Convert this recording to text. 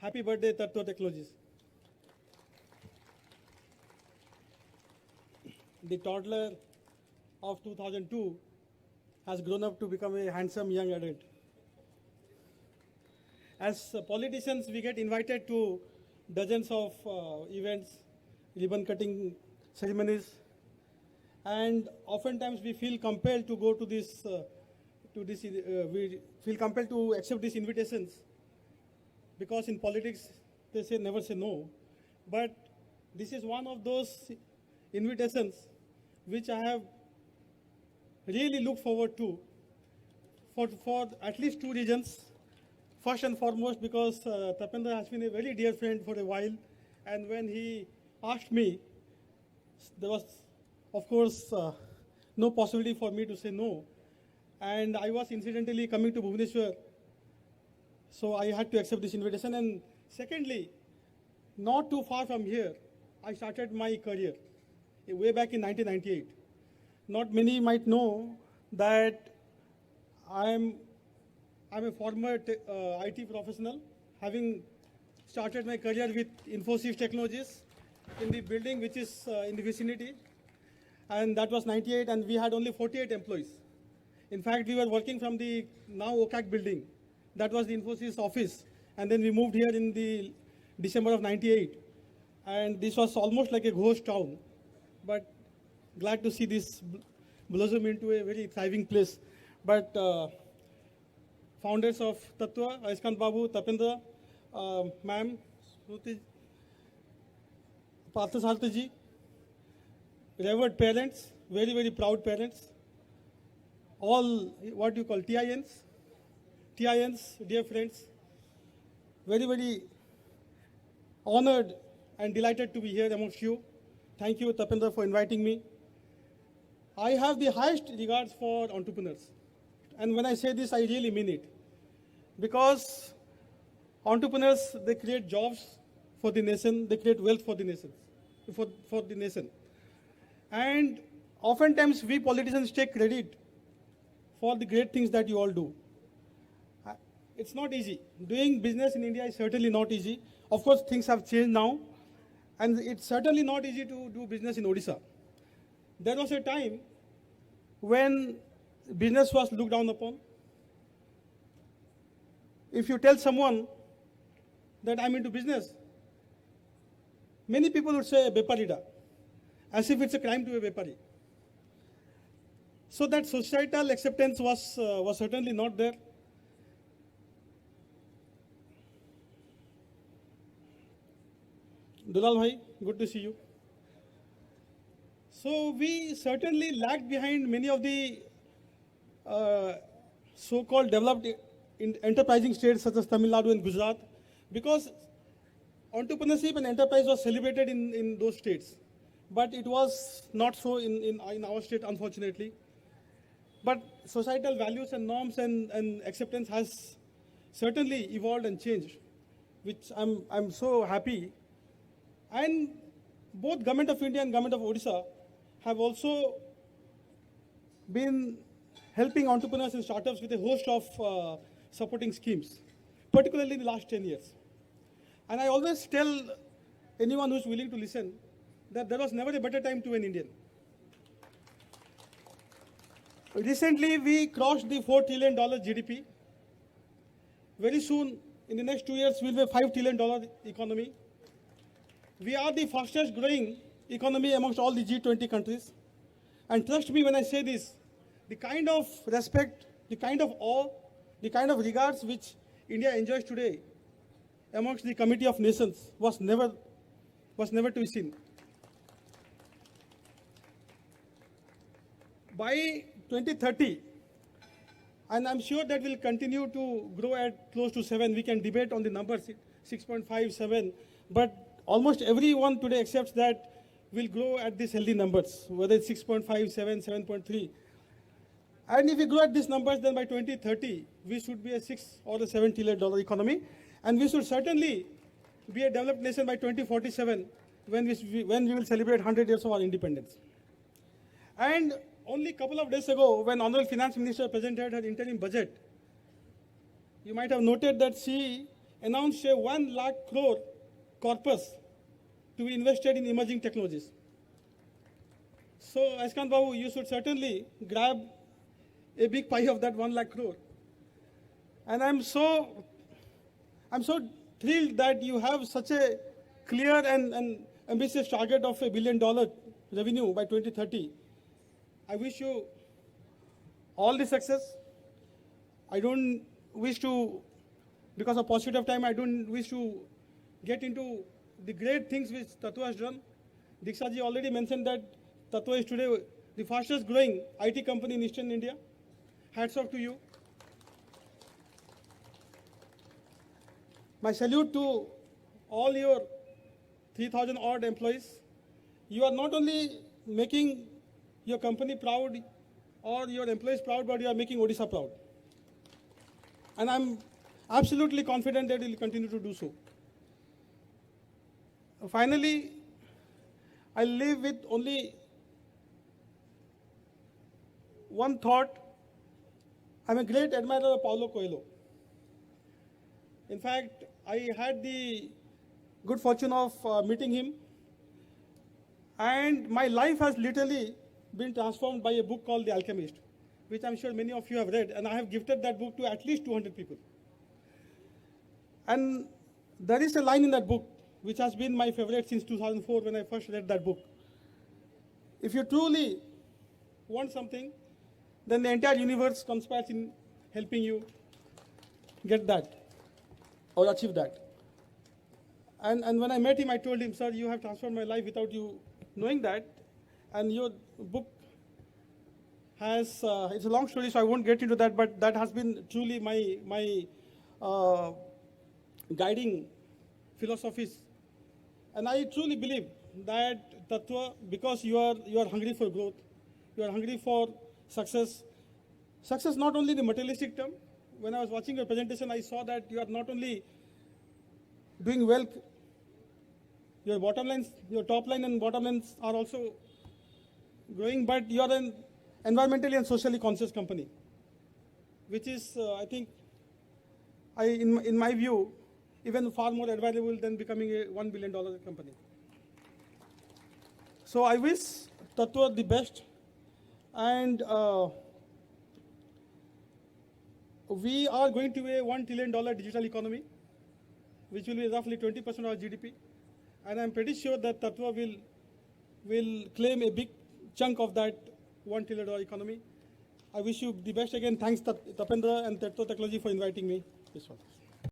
Happy birthday, TATWA Technologies. The toddler of 2002 has grown up to become a handsome young adult. As politicians, we get invited to dozens of events, ribbon cutting ceremonies, and oftentimes we feel compelled to go to this. We feel compelled to accept these invitations because in politics they say never say no. But this is one of those invitations which I have really looked forward to for at least two reasons. First and foremost, because Tapendra has been a very dear friend for a while, and when he asked me, there was, of course, no possibility for me to say no. And I was incidentally coming to Bhubaneswar, so I had to accept this invitation. And secondly, not too far from here, I started my career way back in 1998. Not many might know that I'm a former IT professional, having started my career with Infosys Technologies in the building which is in the vicinity. And that was 98, and we had only 48 employees. In fact, we were working from the now OCAC building. That was the Infosys office. And then we moved here in the December of 98. And this was almost like a ghost town. But glad to see this blossom into a very thriving place. But founders of TATWA, Aiskant Babu, Tapendra, ma'am, Parthasarthaji, revered parents, very, very proud parents, all what you call TINs, dear friends, very, very honored and delighted to be here amongst you. Thank you, Tapendra, for inviting me. I have the highest regards for entrepreneurs. And when I say this, I really mean it. Because entrepreneurs, they create jobs for the nation, they create wealth for the nation, for the nation. And oftentimes we politicians take credit for the great things that you all do. It's not easy. Doing business in India is certainly not easy. Of course, things have changed now. And it's certainly not easy to do business in Odisha. There was a time when business was looked down upon. If you tell someone that I'm into business, many people would say Beparida, as if it's a crime to be a Bepari. So that societal acceptance was certainly not there. Dulal Bhai, good to see you. So we certainly lagged behind many of the so-called developed enterprising states such as Tamil Nadu and Gujarat, because entrepreneurship and enterprise was celebrated in those states. But it was not so in our state, unfortunately. But societal values and norms and acceptance has certainly evolved and changed, which I'm so happy. And both Government of India and Government of Odisha have also been helping entrepreneurs and startups with a host of supporting schemes, particularly in the last 10 years. And I always tell anyone who's willing to listen that there was never a better time to be an Indian. Recently, we crossed the $4 trillion GDP. Very soon, in the next 2 years, we'll be a $5 trillion economy. We are the fastest growing economy amongst all the G20 countries. And trust me when I say this, the kind of respect, the kind of awe, the kind of regards which India enjoys today amongst the Committee of Nations was never to be seen. By 2030, and I'm sure that will continue to grow at close to 7. We can debate on the numbers, 6.5, 7, but almost everyone today accepts that we'll grow at these healthy numbers, whether it's 6.5, 7, 7.3. And if we grow at these numbers, then by 2030, we should be a $6 or a $7 trillion economy. And we should certainly be a developed nation by 2047, when we will celebrate 100 years of our independence. And only a couple of days ago, when Honorable Finance Minister presented her interim budget, you might have noted that she announced a 1 lakh crore corpus to be invested in emerging technologies. So, Ashkan Babu, you should certainly grab a big pie of that 1 lakh crore. And I'm so thrilled that you have such a clear and ambitious target of $1 billion revenue by 2030. I wish you all the success. I don't wish to, because of paucity of time, I don't wish to get into the great things which TATWA has done. Diksha ji already mentioned that TATWA is today the fastest growing IT company in Eastern India. Hats off to you. My salute to all your 3,000 odd employees. You are not only making your company proud or your employees proud, but you are making Odisha proud. And I'm absolutely confident that you will continue to do so. Finally, I leave with only one thought. I'm a great admirer of Paulo Coelho. In fact, I had the good fortune of meeting him, and my life has literally been transformed by a book called The Alchemist, which I'm sure many of you have read, and I have gifted that book to at least 200 people. And there is a line in that book which has been my favorite since 2004 when I first read that book. If you truly want something, then the entire universe conspires in helping you get that or achieve that. And when I met him, I told him, sir, you have transformed my life without you knowing that. And your book has, it's a long story, so I won't get into that, but that has been truly my guiding philosophies. And I truly believe that TATWA, because you are hungry for growth, you are hungry for success. Success not only the materialistic term. When I was watching your presentation, I saw that you are not only doing well, your bottom lines, your top line and bottom lines are also growing, but you are an environmentally and socially conscious company, which is, I think, in my view, even far more advisable than becoming a $1 billion company. So I wish TATWA the best, and we are going to a $1 trillion digital economy, which will be roughly 20% of our GDP. And I'm pretty sure that TATWA will claim a big chunk of that $1 trillion economy. I wish you the best again. Thanks, Tapendra and TATWA Technology for inviting me. This one.